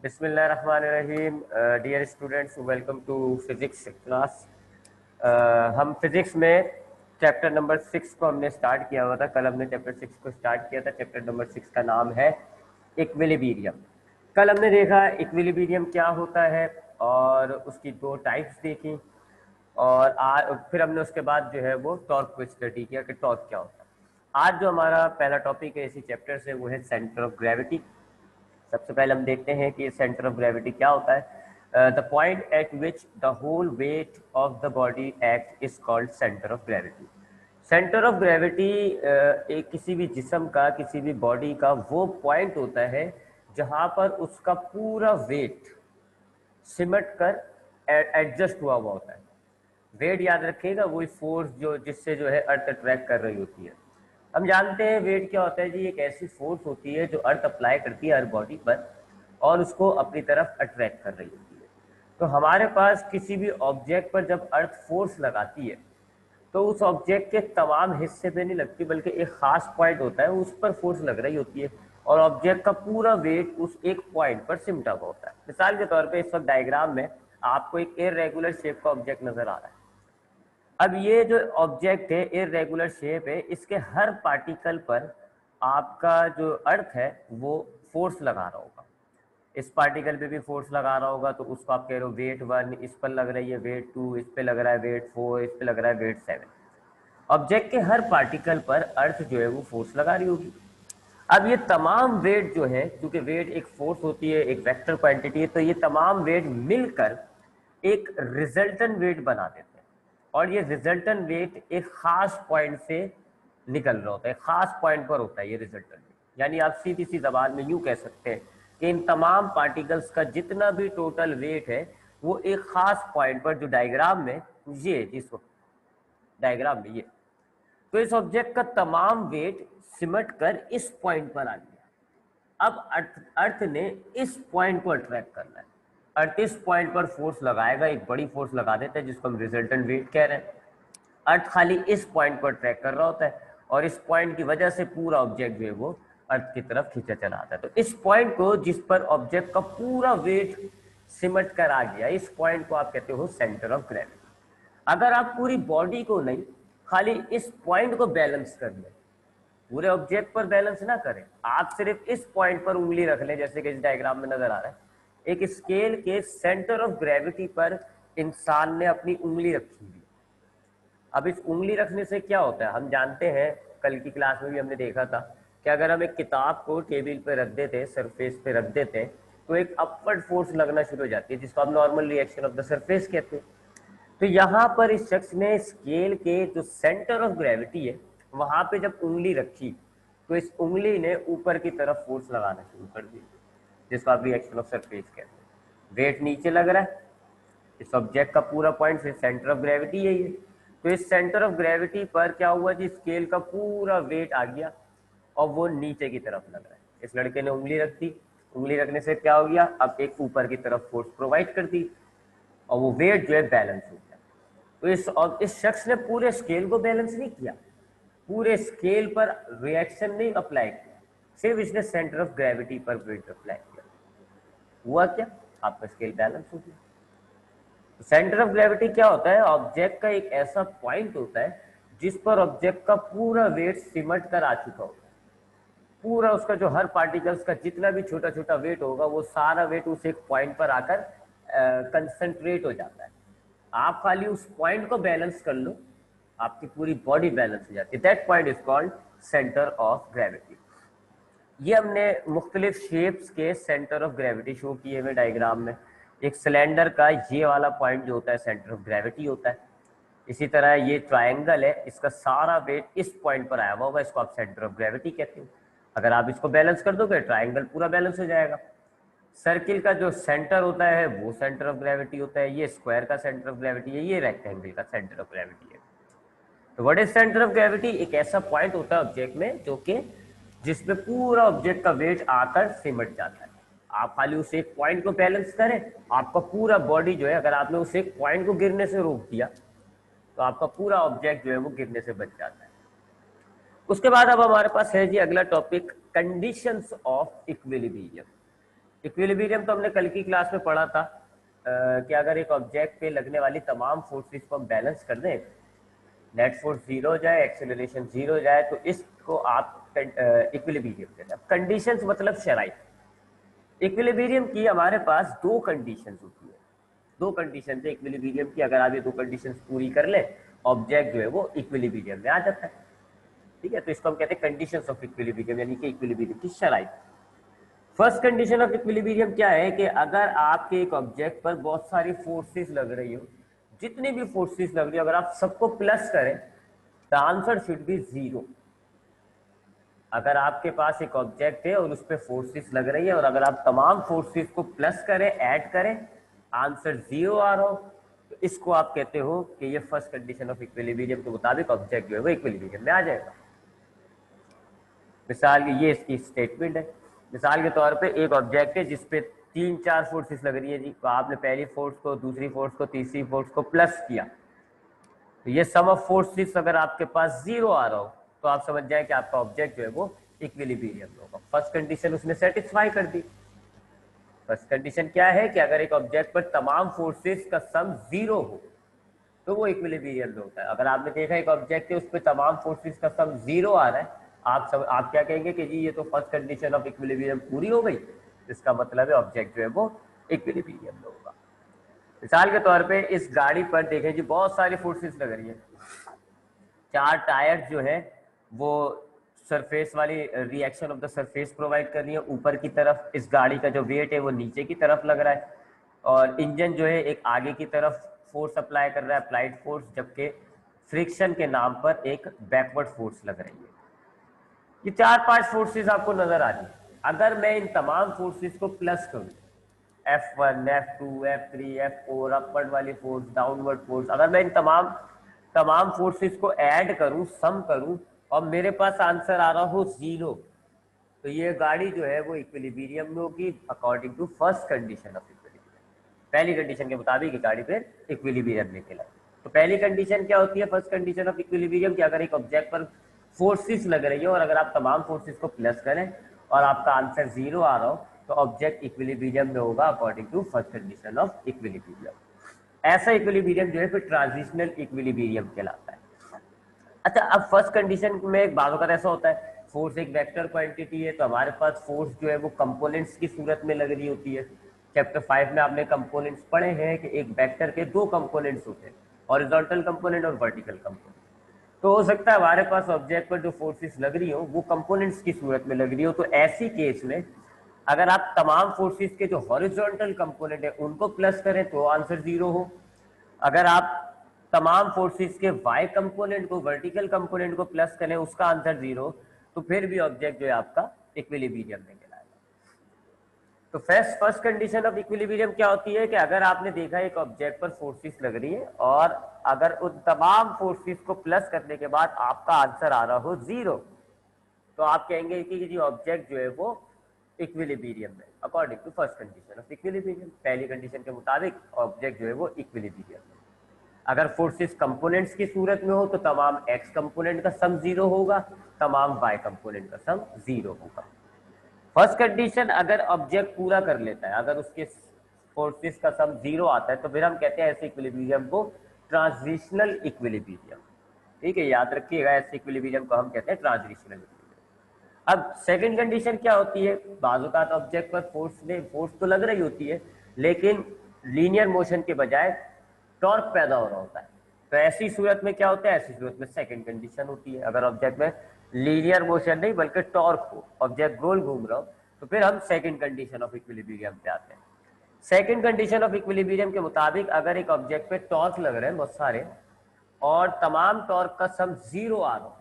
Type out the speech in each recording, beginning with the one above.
बिस्मिल्लाहिर्रहमानिर्रहीम। Dear students, welcome to physics class. हम physics में चैप्टर नंबर 6 को हमने स्टार्ट किया हुआ था। कल हमने चैप्टर 6 को स्टार्ट किया था। चैप्टर नंबर 6 का नाम है इक्विलिब्रियम। कल हमने देखा इक्विलिब्रियम क्या होता है और उसकी दो टाइप्स देखी, और फिर हमने उसके बाद जो है वो टॉर्क को स्टडी किया कि टॉर्क क्या होता है। आज जो हमारा पहला टॉपिक है इसी चैप्टर से वो है सेंटर ऑफ ग्रेविटी। सबसे पहले हम देखते हैं कि सेंटर ऑफ ग्रेविटी क्या होता है। The point at which the whole weight of the body act is called centre of gravity. Centre of gravity एक किसी भी जिस्म का, किसी भी बॉडी का वो पॉइंट होता है जहां पर उसका पूरा वेट सिमट कर एडजस्ट हुआ होता है। वेट याद रखिएगा, वही फोर्स जो जिससे जो है अर्थ अट्रैक्ट कर रही होती है। हम जानते हैं वेट क्या होता है जी। एक ऐसी फोर्स होती है जो अर्थ अप्लाई करती है हर बॉडी पर और उसको अपनी तरफ अट्रैक्ट कर रही होती है। तो हमारे पास किसी भी ऑब्जेक्ट पर जब अर्थ फोर्स लगाती है तो उस ऑब्जेक्ट के तमाम हिस्से पे नहीं लगती, बल्कि एक खास पॉइंट होता है उस पर फोर्स लग रही होती है और ऑब्जेक्ट का पूरा वेट उस एक पॉइंट पर सिमटा हुआ होता है। मिसाल के तौर पे इस वक्त डायग्राम में आपको एक इर्रेगुलर शेप का ऑब्जेक्ट नजर आ रहा है। अब ये जो ऑब्जेक्ट है इर्रेगुलर शेप है, इसके हर पार्टिकल पर आपका जो अर्थ है वो फोर्स लगा रहा होगा। इस पार्टिकल पे भी फोर्स लगा रहा होगा तो उसको आप कह रहे हो वेट 1, इस पर लग रही है वेट 2, इस पे लग रहा है वेट 4, इस पे लग रहा है वेट 7। ऑब्जेक्ट के हर पार्टिकल पर अर्थ जो है वो फोर्स लगा रही होगी। अब ये तमाम वेट जो है, क्योंकि वेट एक फोर्स होती है, एक वेक्टर क्वांटिटी है, तो ये तमाम वेट मिलकर एक रिजल्टेंट वेट बना देते हैं और ये रिजल्टेंट वेट एक खास पॉइंट से निकल रहा होता है, खास पॉइंट पर होता है ये रिजल्टेंट वेट। यानी आप सीधी सी जबान में यूं कह सकते हैं कि इन तमाम पार्टिकल्स का जितना भी टोटल वेट है वो एक खास पॉइंट पर, जो डायग्राम में ये इस वक्त डायग्राम में ये, तो इस ऑब्जेक्ट का तमाम वेट सिमट कर इस पॉइंट पर आ गया। अब अर्थ ने इस पॉइंट को अट्रैक्ट करना है। अर्थ इस पॉइंट पर फोर्स लगाएगा, एक बड़ी फोर्स लगा देता है जिसको हम रिजल्टेंट वेट कह रहे हैं। अर्थ खाली इस पॉइंट को अट्रैक्ट कर रहा होता है और इस पॉइंट की वजह से पूरा ऑब्जेक्ट जो है वो अर्थ की तरफ खींचा चला आता है। तो इस पॉइंट को, जिस पर ऑब्जेक्ट का पूरा वेट सिमट कर आ गया, इस पॉइंट को आप कहते हो सेंटर ऑफ ग्रेविटी। अगर आप पूरी बॉडी को नहीं, खाली इस पॉइंट को बैलेंस कर लें, पूरे ऑब्जेक्ट पर बैलेंस ना करें, आप सिर्फ इस पॉइंट पर उंगली रख लें, जैसे कि इस डायग्राम में नजर आ रहा है। एक स्केल के सेंटर ऑफ ग्रेविटी पर इंसान ने अपनी उंगली रखी हुई। अब इस उंगली रखने से क्या होता है, हम जानते हैं, कल की क्लास में भी हमने देखा था कि अगर हम एक किताब को टेबल पे रख देते, सरफेस पे रख देते हैं, तो एक अपवर्ड फोर्स लगना शुरू हो जाती है जिसको आप normal reaction of the surface कहते हैं। तो यहाँ पर इस शख्स ने स्केल के जो सेंटर ऑफ ग्रेविटी है वहां पे जब उंगली रखी तो इस उंगली ने ऊपर की तरफ फोर्स लगाना शुरू कर दिया, जिसको आप रिएक्शन ऑफ सरफेस कहते हैं। वेट नीचे लग रहा है, इस ऑब्जेक्ट का पूरा पॉइंट से सेंटर ऑफ ग्रेविटी यही है। तो इस सेंटर ऑफ ग्रेविटी पर क्या हुआ जी, स्केल का पूरा वेट आ गया और वो नीचे की तरफ लग रहा है। इस लड़के ने उंगली रख दी, उंगली रखने से क्या हो गया, अब एक ऊपर की तरफ फोर्स प्रोवाइड कर दी और वो वेट जो है बैलेंस हो गया। तो इस शख्स ने पूरे स्केल को बैलेंस नहीं किया, पूरे स्केल पर रिएक्शन नहीं अप्लाई किया, सिर्फ इसने सेंटर ऑफ ग्रेविटी पर वेट अप्लाई किया। हुआ क्या, आपका स्केल बैलेंस हो गया। सेंटर ऑफ ग्रेविटी क्या होता है, ऑब्जेक्ट का एक ऐसा पॉइंट होता है जिस पर ऑब्जेक्ट का पूरा वेट सिमट कर आ चुका होता है। पूरा उसका जो हर पार्टिकल्स का जितना भी छोटा छोटा वेट होगा वो सारा वेट उस एक पॉइंट पर आकर कंसंट्रेट हो जाता है। आप खाली उस पॉइंट को बैलेंस कर लो, आपकी पूरी बॉडी बैलेंस हो जाती है। That point is called centre of gravity. ये हमने मुख्तलिफ शेप्स के सेंटर ऑफ ग्रेविटी शो किए हुए डायग्राम में। एक सिलेंडर का ये वाला पॉइंट जो होता है सेंटर ऑफ ग्रेविटी होता है। इसी तरह ये ट्रायंगल है, इसका सारा वेट इस पॉइंट पर आया हुआ होगा, इसको आप सेंटर ऑफ ग्रेविटी कहते हो। अगर आप इसको बैलेंस कर दोगे ट्रायंगल पूरा बैलेंस हो जाएगा। सर्किल का जो सेंटर होता है वो सेंटर ऑफ ग्रेविटी होता है, ये स्क्वायर का सेंटर ऑफ ग्रेविटी है, ये रेक्टेंगल का सेंटर ऑफ ग्रेविटी है। तो what is centre of gravity, एक ऐसा पॉइंट होता है ऑब्जेक्ट में जो कि जिसमें पूरा ऑब्जेक्ट का वेट आकर सिमट जाता है। आप खाली उस एक पॉइंट को बैलेंस करें, आपका पूरा बॉडी जो है, अगर आपने उस एक पॉइंट को गिरने से रोक दिया तो आपका पूरा ऑब्जेक्ट जो है वो गिरने से बच जाता है। उसके बाद अब हमारे पास है जी अगला topic, conditions of equilibrium. Equilibrium तो हमने कल की क्लास में पढ़ा था कि अगर एक ऑब्जेक्ट पे लगने वाली तमाम फोर्सेस को हम बैलेंस कर दें, नेट फोर्स जीरो हो जाए, एक्सेलरेशन जीरो हो जाए, तो इसको आप इक्विलिब्रियम कहते हैं। कंडीशंस मतलब शराइत। इक्विलिब्रियम की हमारे पास दो कंडीशंस होती है, दो कंडीशन है इक्विलिब्रियम की। अगर आप ये दो कंडीशंस पूरी कर ले, ऑब्जेक्ट जो है वो इक्विलिब्रियम में आ जाता है। ठीक है, तो इसको हम कहते हैं कंडीशंस ऑफ इक्विलिब्रियम, यानी कि इक्विलिब्रियम की शराइत। फर्स्ट कंडीशन ऑफ इक्विलिब्रियम क्या है कि अगर आपके एक ऑब्जेक्ट पर बहुत सारी फोर्सेस लग रही हो, जितनी भी फोर्सेस लग रही हो, अगर आप सबको प्लस करें, the answer should be zero. अगर आपके पास एक ऑब्जेक्ट है और उस पर फोर्सेस लग रही है, और अगर आप तमाम फोर्सेस को प्लस करें, ऐड करें, आंसर जीरो आ रहा हो, तो इसको आप कहते हो कि ये फर्स्ट कंडीशन ऑफ इक्विलिब्रियम के मुताबिक ऑब्जेक्ट जो है वो इक्विलिब्रियम में आ जाएगा। मिसाल की ये इसकी स्टेटमेंट है। मिसाल के तौर पे एक ऑब्जेक्ट है जिसपे 3-4 फोर्सेस लग रही है जी, तो आपने पहली फोर्स को, दूसरी फोर्स को, तीसरी फोर्स को प्लस किया, तो ये सम ऑफ फोर्सेस अगर आपके पास जीरो आ रहा हो, तो आप समझ जाए कि आपका ऑब्जेक्ट जो है वो इक्विलिब्रियम में होगा। फर्स्ट कंडीशन उसने सेटिस्फाई कर दी। फर्स्ट कंडीशन क्या है कि अगर एक ऑब्जेक्ट पर तमाम फोर्सेस का सम जीरो हो, तो वो इक्विलिब्रियम में होता है। अगर आपने देखा एक ऑब्जेक्ट है, उस पर तमाम फोर्सेस का सम जीरो आ रहा है, आप क्या कहेंगे कि जी ये तो फर्स्ट कंडीशन ऑफ इक्विलिब्रियम पूरी हो गई, इसका मतलब है ऑब्जेक्ट जो है वो इक्विलिब्रियम में होगा। मिसाल के तौर पे इस गाड़ी पर देखें जी, बहुत सारी फोर्सेस लग रही है। चार टायर जो है वो सरफेस वाली reaction of the surface provide कर रही है ऊपर की तरफ, इस गाड़ी का जो वेट है वो नीचे की तरफ लग रहा है, और इंजन जो है एक आगे की तरफ फोर्स अप्लाई कर रहा है, अप्लाइड फोर्स, जबकि फ्रिक्शन के नाम पर एक बैकवर्ड फोर्स लग रही है। ये 4-5 फोर्सेस आपको नजर आ रही है। अगर मैं इन तमाम फोर्सेस को प्लस करूं, F1, F2, F3, F4, upward वाली फोर्स, डाउनवर्ड फोर्स, अगर मैं इन तमाम फोर्सेस को ऐड करूं, सम करूं, और मेरे पास आंसर आ रहा हो जीरो, तो ये गाड़ी जो है वो इक्विलिब्रियम में होगी according to first condition of equilibrium. पहली कंडीशन के मुताबिक ये गाड़ी फिर इक्विलिब्रियम में कहलाई। तो पहली कंडीशन क्या होती है फर्स्ट कंडीशन ऑफ इक्विलिब्रियम की? अगर एक ऑब्जेक्ट पर फोर्सेस लग रही है और अगर आप तमाम फोर्सेस को प्लस करें और आपका आंसर जीरो आ रहा हो, तो ऑब्जेक्ट इक्विलिब्रियम में होगा according to first condition of equilibrium. ऐसा इक्विलिब्रियम जो है फिर ट्रांजिशनल इक्विलिब्रियम कहलाता है। अच्छा, अब फर्स्ट कंडीशन में एक बार का ऐसा होता है, फोर्स एक वेक्टर क्वांटिटी है, तो हमारे पास फोर्स जो है वो कंपोनेंट्स की सूरत में लग रही होती है। चैप्टर 5 में आपने कंपोनेंट्स पढ़े हैं कि एक वेक्टर के दो कंपोनेंट्स होते हैं, हॉरिजॉन्टल कंपोनेंट और वर्टिकल कंपोनेंट। तो हो सकता है हमारे पास ऑब्जेक्ट पर जो फोर्सेस लग रही हो वो कंपोनेंट्स की सूरत में लग रही हो, तो ऐसी केस में अगर आप तमाम फोर्सेस के जो हॉरिजॉन्टल कंपोनेंट है उनको प्लस करें तो आंसर जीरो हो। अगर आप तमाम फोर्सेस के वाई कंपोनेंट को, वर्टिकल कंपोनेंट को प्लस करें, उसका आंसर जीरो, तो फिर भी ऑब्जेक्ट जो है आपका इक्विलिब्रियम में कहलाएगा। तो फर्स्ट कंडीशन ऑफ इक्विलिब्रियम क्या होती है कि अगर आपने देखा एक ऑब्जेक्ट पर फोर्सेस लग रही है और अगर उन तमाम फोर्सेस को प्लस करने के बाद आपका आंसर आ रहा हो जीरो, तो आप कहेंगे कि जी ऑब्जेक्ट जो है वो इक्विलिब्रियम में according to first condition of equilibrium. पहली कंडीशन के मुताबिक ऑब्जेक्ट जो है वो इक्विलिब्रियम में। अगर फोर्सेस कंपोनेंट्स की सूरत में हो तो तमाम एक्स कंपोनेंट का सम जीरो होगा, तमाम वाई कंपोनेंट का सम जीरो होगा। फर्स्ट कंडीशन अगर ऑब्जेक्ट पूरा कर लेता है, अगर उसके फोर्सेस का सम जीरो आता है, तो फिर हम कहते हैं ऐसे इक्विलिब्रियम को ट्रांजिशनल इक्विलिब्रियम। ठीक है, याद रखिएगा, ऐसे इक्विलिब्रियम को हम कहते हैं ट्रांजिशनल इक्विलिब्रियम। अब सेकंड कंडीशन क्या होती है? बाज़-औक़ात ऑब्जेक्ट पर फोर्स तो लग रही होती है, लेकिन लीनियर मोशन के बजाय टॉर्क पैदा हो रहा होता है। तो ऐसी सूरत में क्या होता है? ऐसी सूरत में सेकंड कंडीशन होती है। अगर ऑब्जेक्ट में लीनियर मोशन नहीं बल्कि टॉर्क हो, ऑब्जेक्ट गोल घूम रहा हो, तो फिर हम सेकंड कंडीशन ऑफ इक्विलिब्रियम पे आते हैं। सेकंड कंडीशन ऑफ इक्विलिब्रियम के मुताबिक अगर एक ऑब्जेक्ट पे टॉर्क लग रहे हैं बहुत सारे और तमाम टॉर्क का सम जीरो आ रहा हो,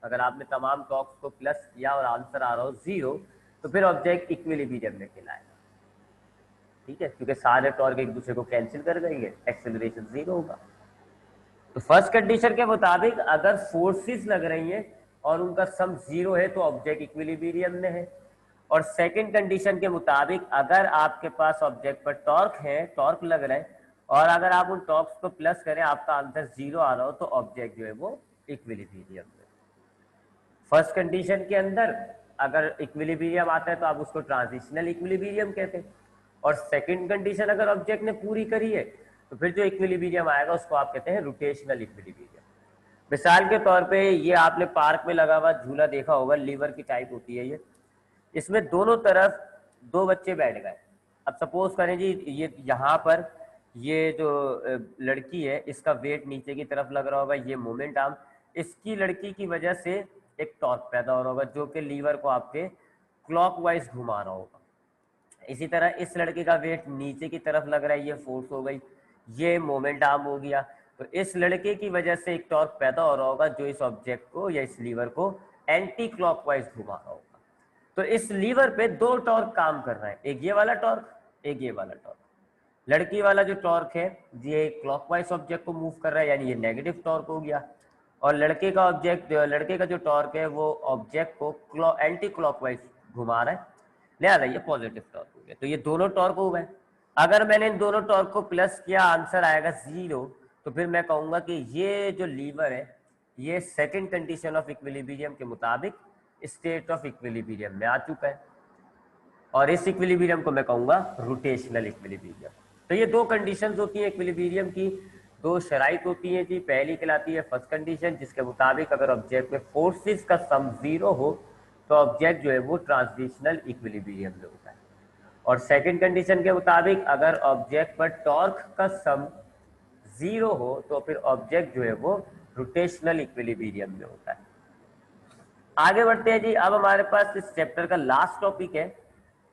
अगर आपने तमाम टॉर्क को प्लस किया और आंसर आ रहा हो जीरो, तो फिर ऑब्जेक्ट इक्विलिब्रियम में कहलाएगा। ठीक है, क्योंकि सारे टॉर्क एक दूसरे को कैंसिल कर देंगे, एक्सेलरेशन जीरो होगा। तो फर्स्ट कंडीशन के मुताबिक अगर फोर्सेस लग रही हैं और उनका सम जीरो है तो ऑब्जेक्ट इक्विलिब्रियम में है। और सेकंड कंडीशन के मुताबिक अगर आपके पास ऑब्जेक्ट पर टॉर्क है, टॉर्क लग रहा है, और अगर आप उन टॉर्क्स को प्लस करें आपका आंसर जीरो आ रहा हो, तो ऑब्जेक्ट जो है वो इक्विलिब्रियम में। फर्स्ट कंडीशन के अंदर अगर इक्विलिब्रियम आता है तो आप उसको ट्रांजिशनल इक्विलिब्रियम कहते हैं, और सेकंड कंडीशन अगर ऑब्जेक्ट ने पूरी करी है तो फिर जो इक्विलिब्रियम आएगा उसको आप कहते हैं रोटेशनल इक्विलिब्रियम। मिसाल के तौर पे ये आपने पार्क में लगा हुआ झूला देखा होगा, लीवर की टाइप होती है ये, इसमें दोनों तरफ दो बच्चे बैठ गए। अब सपोज करें जी ये यहाँ पर ये जो लड़की है इसका वेट नीचे की तरफ लग रहा होगा, ये मोमेंट आर्म, इसकी लड़की की वजह से एक टॉर्क पैदा हो रहा होगा जो कि लीवर को आपके क्लॉकवाइज घुमा रहा होगा। इसी तरह इस लड़के का वेट नीचे की तरफ लग रहा है, ये फोर्स हो गई, ये मोमेंट आर्म हो गया, तो इस लड़के की वजह से एक टॉर्क पैदा हो रहा होगा जो इस ऑब्जेक्ट को या इस लीवर को एंटी क्लॉकवाइज घुमा रहा होगा। तो इस लीवर पे दो टॉर्क काम कर रहा है, एक ये वाला टॉर्क, एक ये वाला टॉर्क। लड़की वाला जो टॉर्क है ये क्लॉकवाइज ऑब्जेक्ट को मूव कर रहा है, यानी ये नेगेटिव टॉर्क हो गया, और लड़के का जो टॉर्क है वो ऑब्जेक्ट को एंटी क्लॉकवाइज घुमा रहा है, लिहाजा ये पॉजिटिव टॉर्क हो गया। तो ये दोनों टॉर्क हो गए। अगर मैंने इन दोनों टॉर्क को प्लस किया, आंसर आएगा 0, तो फिर मैं कहूंगा कि ये जो लीवर है ये सेकंड कंडीशन ऑफ इक्विलिब्रियम के मुताबिक स्टेट ऑफ इक्विलिब्रियम में आ चुका है, और इस इक्विलिब्रियम को मैं कहूंगा रोटेशनल इक्विलिब्रियम। तो ये दो कंडीशंस होती हैं इक्विलिब्रियम की, दो शराइत होती हैं जी। पहली कहलाती है फर्स्ट कंडीशन, जिसके मुताबिक अगर ऑब्जेक्ट में फोर्सेस का सम 0 हो तो ऑब्जेक्ट जो है वो ट्रांजिशनल इक्विलिब्रियम में होता है, और सेकंड कंडीशन के मुताबिक अगर ऑब्जेक्ट पर टॉर्क का सम 0 हो तो फिर ऑब्जेक्ट जो है वो रोटेशनल इक्विलिब्रियम में होता है। आगे बढ़ते हैं जी। अब हमारे पास इस चैप्टर का लास्ट टॉपिक है,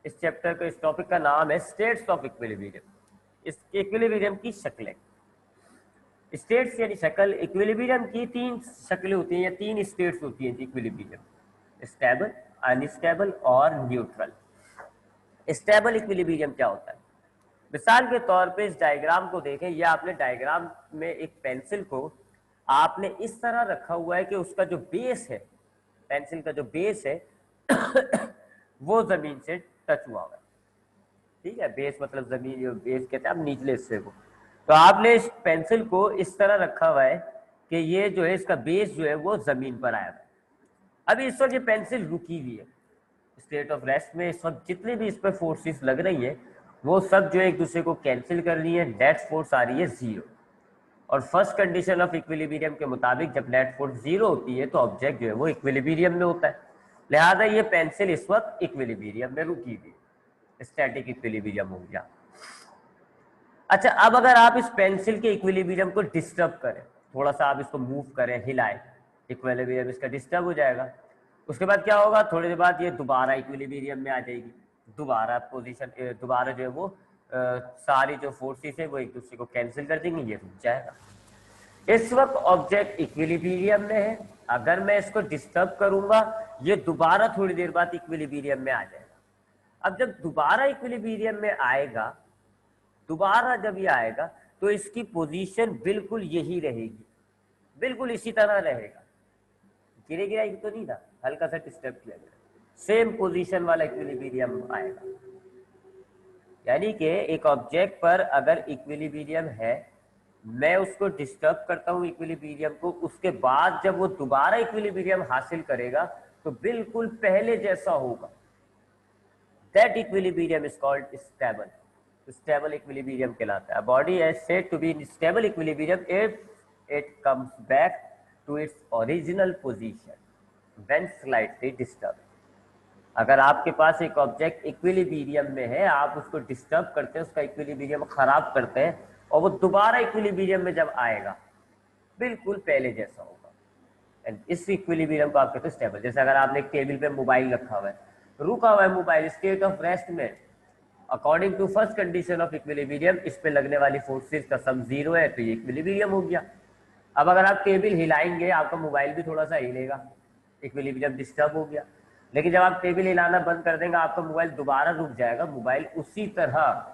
इस चैप्टर का इस टॉपिक का नाम है स्टेट्स ऑफ इक्विलिब्रियम। इस इक्विलिब्रियम की शक्लें, स्टेट्स यानी शक्ल। इक्विलिब्रियम की 3 शक्लें होती हैं या 3 स्टेट्स होती हैं इक्विलिब्रियम, स्टेबल, अनस्टेबल और न्यूट्रल। स्टेबल इक्विलिब्रियम क्या होता है? मिसाल के तौर पे इस डायग्राम को देखें, ये आपने डायग्राम में एक पेंसिल को आपने इस तरह रखा हुआ है कि उसका जो बेस है, पेंसिल का जो बेस है वो जमीन से टच हुआ हुआ है, ठीक है। बेस मतलब जमीन, बेस कहते हैं आप निचले हिस्से को। तो आपने इस पेंसिल को इस तरह रखा हुआ है कि ये जो है इसका बेस जो है वो जमीन पर आया है। अभी इस वक्त ये पेंसिल रुकी हुई है स्टेट ऑफ रेस्ट में। इस वक्त जितने भी इस पर फोर्सेस लग रही है वो सब जो है एक दूसरे को कैंसिल कर रही है, नेट फोर्स आ रही है 0। और फर्स्ट कंडीशन ऑफ इक्विलिब्रियम के मुताबिक जब नेट फोर्स 0 होती है तो ऑब्जेक्ट जो है वो इक्विलिब्रियम में होता है, लिहाजा ये पेंसिल इस वक्त इक्विलिब्रियम में रुकी हुई है, स्टैटिक इक्विलिब्रियम हो गया। अच्छा, अब अगर आप इस पेंसिल के इक्विलिब्रियम को डिस्टर्ब करें, थोड़ा सा आप इसको मूव करें, हिलाएं, इक्विलिब्रियम इसका डिस्टर्ब हो जाएगा। उसके बाद क्या होगा, थोड़ी देर बाद ये दोबारा इक्विलिब्रियम में आ जाएगी, दोबारा पोजीशन, दोबारा जो है वो सारी जो फोर्सेस है वो एक दूसरे को कैंसिल कर देंगे, ये रुक जाएगा। इस वक्त ऑब्जेक्ट इक्विलिब्रियम में है, अगर मैं इसको डिस्टर्ब करूंगा ये दोबारा थोड़ी देर बाद इक्विलिब्रियम में आ जाएगा। अब जब दोबारा इक्विलिब्रियम में आएगा, दोबारा जब ये आएगा तो इसकी पोजीशन बिल्कुल यही रहेगी, बिल्कुल इसी तरह रहेगा, गिरेगा तो नहीं था, हल्का सा डिस्टर्ब किया गया, सेम पोजीशन वाला इक्विलिब्रियम आएगा। यानी कि एक ऑब्जेक्ट पर अगर इक्विलिब्रियम है, मैं उसको डिस्टर्ब करता हूं इक्विलिब्रियम को, उसके बाद जब वो दोबारा इक्विलिब्रियम हासिल करेगा तो बिल्कुल पहले जैसा होगा। That equilibrium is called stable, stable equilibrium कहलाता है। Body is said to be in stable equilibrium if it comes back to its original position when slightly disturb. अगर आपके पास एक ऑब्जेक्ट इक्विलिब्रियम में है, आप उसको डिस्टर्ब करते हैं, उसका इक्विलिब्रियम खराब करते हैं, और वो दोबारा इक्विलिब्रियम में जब आएगा बिल्कुल पहले जैसा होगा, एंड इस इक्विलिब्रियम को आप कहते हैं स्टेबल। जैसे अगर आपने एक टेबल पे मोबाइल रखा हुआ है, रुका हुआ है मोबाइल स्टेट ऑफ रेस्ट में, according to first condition of equilibrium इस पे लगने वाली फोर्सेस का सम 0 है तो ये इक्विलिब्रियम हो गया। अब अगर आप टेबल हिलाएंगे आपका मोबाइल भी थोड़ा सा हिलेगा, इक्विलिब्रियम डिस्टर्ब हो गया। लेकिन जब आप टेबल हिलाना बंद कर देंगे आपका मोबाइल दोबारा रुक जाएगा, मोबाइल उसी तरह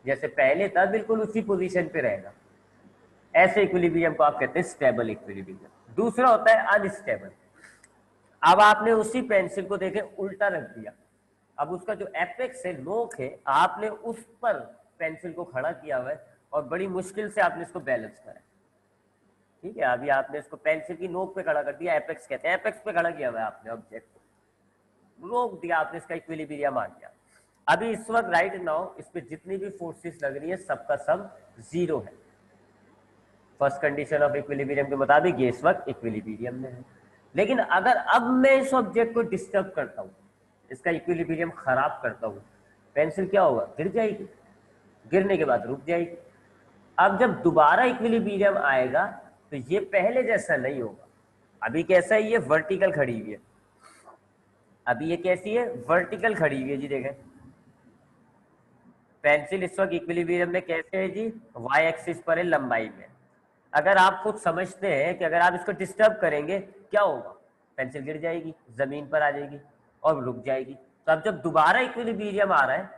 जैसे पहले था बिल्कुल उसी पोजीशन पे रहेगा। ऐसे इक्विलिब्रियम को आप कहते हैं स्टेबल इक्विलिब्रियम। दूसरा होता है अनस्टेबल। अब आपने उसी पेंसिल को देखे उल्टा रख दिया, अब उसका जो एपेक्स है, नोक है, आपने उस पर पेंसिल को खड़ा किया हुआ है और बड़ी मुश्किल से आपने इसको बैलेंस करा, ठीक है। अभी आपने इसको पेंसिल की नोक पे खड़ा कर दिया, एपेक्स कहते हैं, एपेक्स पे खड़ा किया हुआ है आपने ऑब्जेक्ट को। रोक दिया आपने, इसका इक्विलिब्रियम आ गया। अभी इस वक्त राइट नाउ इस पे जितनी भी फोर्सेस लग रही है सबका सम जीरो है। फर्स्ट कंडीशन ऑफ इक्विलिब्रियम के मुताबिक ये इस वक्त इक्विलिब्रियम में है। लेकिन अगर अब मैं इस ऑब्जेक्ट को डिस्टर्ब करता हूं, इसका इक्विलिब्रियम खराब करता हूं, पेंसिल क्या होगा, गिर जाएगी, गिरने के बाद रुक जाएगी। अब जब दोबारा इक्विलिब्रियम आएगा तो ये पहले जैसा नहीं होगा। अभी कैसा है, ये वर्टिकल खड़ी हुई है, अभी ये कैसी है, वर्टिकल खड़ी हुई है जी। देखें पेंसिल इस वक्त इक्विलिब्रियम में कैसे है जी, वाई एक्सिस पर है, लंबाई में। अगर आप खुद समझते हैं कि अगर आप इसको डिस्टर्ब करेंगे क्या होगा, पेंसिल गिर जाएगी, जमीन पर आ जाएगी और रुक जाएगी। तो अब जब दोबारा इक्विलिब्रियम आ रहा है,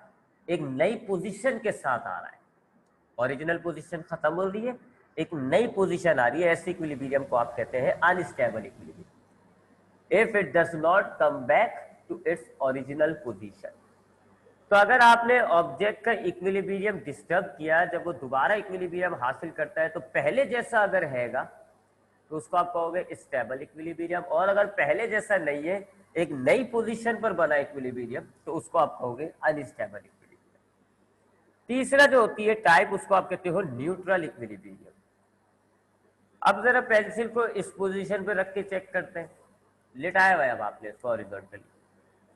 एक नई पोजीशन के साथ आ रहा है, ओरिजिनल पोजीशन खत्म हो रही है, एक नई पोजीशन आ रही है, ऐसे इक्विलिब्रियम को आप कहते हैं unstable equilibrium. If it does not come back to its original position. तो अगर आपने ऑब्जेक्ट का इक्विलिब्रियम डिस्टर्ब किया, जब वो दोबारा इक्विलिब्रियम हासिल करता है तो पहले जैसा अगर हैगा तो उसको आप कहोगे स्टेबल इक्विलिब्रियम, और अगर पहले जैसा नहीं है, एक नई पोजीशन पर बना इक्विलिब्रियम, तो उसको आप कहोगे अनस्टेबल इक्विलिब्रियम। तीसरा जो होती है टाइप, उसको आप कहते हो न्यूट्रल इक्विलिब्रियम। अब जरा पेंसिल को इस पोजीशन पे रख के चेक करते हैं, लिटाया हुआ है अब आपने इसको हॉरिजॉन्टली,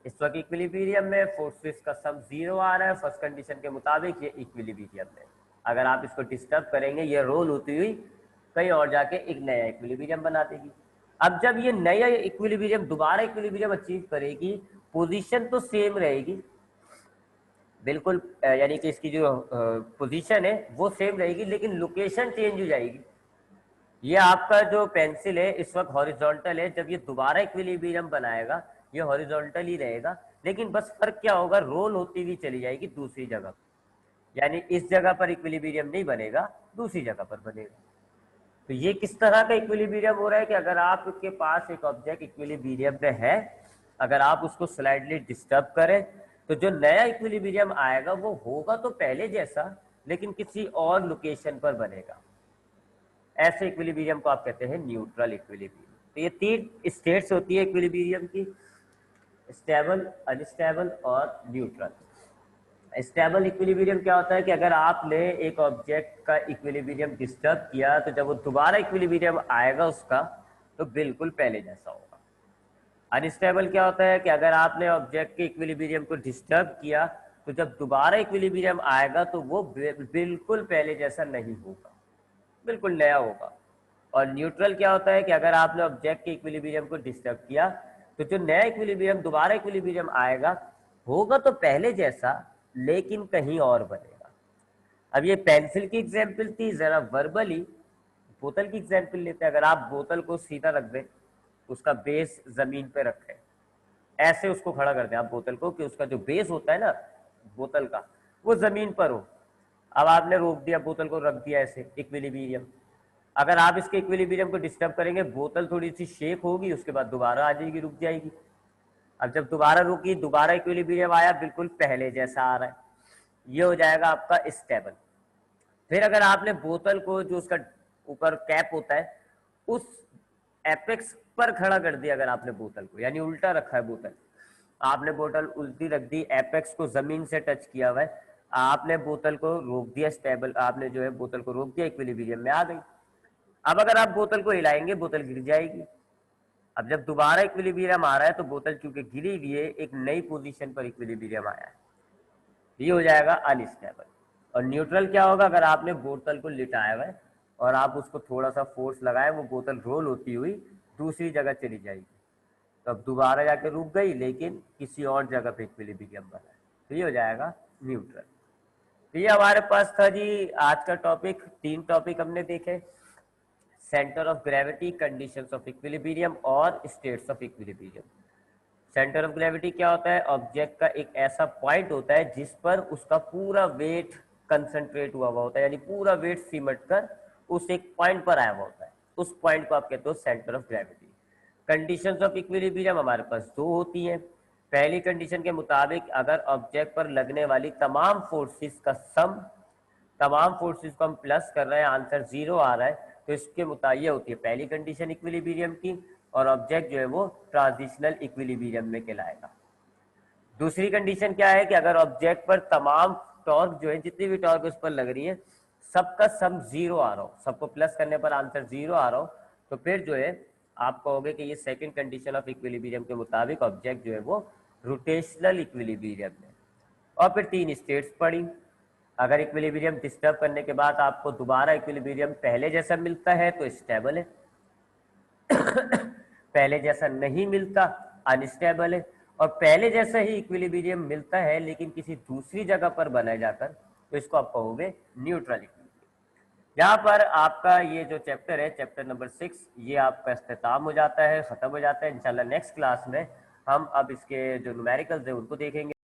इस वक्त इक्विलिब्रियम में फोर्सेस का सम जीरो आ रहा है, फर्स्ट कंडीशन के मुताबिक ये इक्विलिब्रियम में। अगर आप इसको डिस्टर्ब करेंगे, ये रोल होती हुई कहीं और जाके एक नया इक्विलिब्रियम बना देगी। अब जब ये नया इक्विलिब्रियम दोबारा इक्विलिब्रियम अचीव करेगी, पोजीशन तो सेम रहेगी बिल्कुल, यानी कि इसकी जो पोजीशन है वो सेम रहेगी, लेकिन लोकेशन चेंज हो जाएगी। ये आपका जो पेंसिल है इस वक्त हॉरिजॉन्टल है, जब ये दोबारा इक्विलिब्रियम बनाएगा ये हॉरिजॉन्टल ही रहेगा, लेकिन बस फर्क क्या होगा, रोल होती हुई चली जाएगी दूसरी जगह, यानी इस जगह पर इक्विलिब्रियम नहीं बनेगा, दूसरी जगह पर बनेगा। तो ये किस तरह का इक्विलिब्रियम हो रहा है कि अगर आपके पास एक ऑब्जेक्ट इक्विलिब्रियम में है, अगर आप उसको स्लाइडली डिस्टर्ब करें तो जो नया इक्विलिब्रियम आएगा वो होगा तो पहले जैसा, लेकिन किसी और लोकेशन पर बनेगा। ऐसे इक्विलिब्रियम को आप कहते हैं न्यूट्रल इक्विलिब्रियम। तो ये तीन स्टेट्स होती है इक्विलिब्रियम की, स्टेबल, अनस्टेबल और न्यूट्रल। स्टेबल इक्विलिब्रियम क्या होता है कि अगर आपने एक ऑब्जेक्ट का इक्विलिब्रियम डिस्टर्ब किया तो जब वो दोबारा इक्विलिब्रियम आएगा उसका, तो बिल्कुल पहले जैसा होगा। अनस्टेबल क्या होता है कि अगर आपने ऑब्जेक्ट के इक्विलिब्रियम को डिस्टर्ब किया तो जब दोबारा इक्विलिब्रियम आएगा तो वो बिल्कुल पहले जैसा नहीं होगा, बिल्कुल नया होगा। और न्यूट्रल क्या होता है कि अगर आपने ऑब्जेक्ट के इक्विलिब्रियम को डिस्टर्ब किया तो जो नया इक्विलिब्रियम दोबारा इक्विलिब्रियम आएगा होगा तो पहले जैसा, लेकिन कहीं और बनेगा। अब ये पेंसिल की एग्जांपल थी, जरा वर्बली बोतल की एग्जांपल लेते हैं। अगर आप बोतल को सीधा रख दें, उसका बेस जमीन पे रखें, ऐसे उसको खड़ा कर दें आप बोतल को कि उसका जो बेस होता है ना बोतल का, वो जमीन पर हो। अब आपने रोक दिया बोतल को, रख दिया ऐसे इक्विलिब्रियम। अगर आप इसके इक्विलिब्रियम को डिस्टर्ब करेंगे, बोतल थोड़ी सी शेक होगी, उसके बाद दोबारा आ जाएगी, रुक जाएगी। अब जब दोबारा रुकी, दोबारा इक्विलिब्रियम आया, बिल्कुल पहले जैसा आ रहा है, ये हो जाएगा आपका स्टेबल। फिर अगर आपने बोतल को, जो उसका ऊपर कैप होता है, उस एपेक्स पर खड़ा कर दिया, अगर आपने बोतल को, यानी उल्टा रखा है बोतल, आपने बोतल उल्टी रख दी, एपेक्स को जमीन से टच किया हुआ है, आपने बोतल को रोक दिया, स्टेबल, आपने जो है बोतल को रोक दिया, इक्विलिब्रियम में आ गई। अब अगर आप बोतल को हिलाएंगे, बोतल गिर जाएगी। अब जब दोबारा इक्विलिब्रियम आ रहा है तो बोतल चूंकि गिरी हुई है, एक नई पोजीशन पर इक्विलिब्रियम आया है, ये हो जाएगा अनस्टेबल। और न्यूट्रल क्या होगा, अगर आपने बोतल को लिटाया हुआ है और आप उसको थोड़ा सा फोर्स लगाए, वो बोतल रोल होती हुई दूसरी जगह चली जाएगी, तो अब दोबारा जाके रुक गई, लेकिन किसी और जगह पे इक्विलिब्रियम बना है, तो ये हो जाएगा न्यूट्रल। तो ये हमारे पास था जी आज का टॉपिक। 3 टॉपिक हमने देखे, centre of gravity, conditions of equilibrium और states of equilibrium. Centre of gravity क्या होता है, ऑब्जेक्ट का एक ऐसा पॉइंट होता है जिस पर उसका पूरा वेट कंसंट्रेट हुआ होता है, यानी पूरा वेट सिमट कर उस एक पॉइंट पर आया हुआ होता है, उस पॉइंट को आप कहते हो centre of gravity. Conditions of equilibrium हमारे पास 2 होती हैं। पहली कंडीशन के मुताबिक अगर ऑब्जेक्ट पर लगने वाली तमाम फोर्सेस का सम, तमाम फोर्सेस को हम प्लस कर रहे हैं, आंसर 0 आ रहा है, तो इसके मुताबिक होती है पहली कंडीशन इक्विलिब्रियम की, और ऑब्जेक्ट जो है वो ट्रांजिशनल इक्विलिब्रियम में कहलाएगा। दूसरी कंडीशन क्या है कि अगर ऑब्जेक्ट पर तमाम टॉर्क जो है, जितनी भी टॉर्क उस पर लग रही है, सबका सम जीरो आ रहा हो, सबको प्लस करने पर आंसर जीरो आ रहा हो, तो फिर जो है आप कहोगे कि ये सेकंड कंडीशन ऑफ इक्विलिब्रियम के मुताबिक ऑब्जेक्ट जो है वो रोटेशनल इक्विलिब्रियम है। और फिर 3 स्टेट्स पड़ी। अगर इक्विलिब्रियम डिस्टर्ब करने के बाद आपको दोबारा इक्विलिब्रियम पहले जैसा मिलता है तो स्टेबल है, पहले जैसा नहीं मिलता अनस्टेबल है, और पहले जैसा ही इक्विलिब्रियम मिलता है लेकिन किसी दूसरी जगह पर बनाए जाकर, तो इसको आप कहोगे न्यूट्रल इक्विलिब्रियम। यहाँ पर आपका ये जो चैप्टर है, चैप्टर नंबर 6, ये आपका इख्तिताम हो जाता है, खत्म हो जाता है। इंशाल्लाह नेक्स्ट क्लास में हम अब इसके जो न्यूमेरिकल्स है उनको देखेंगे।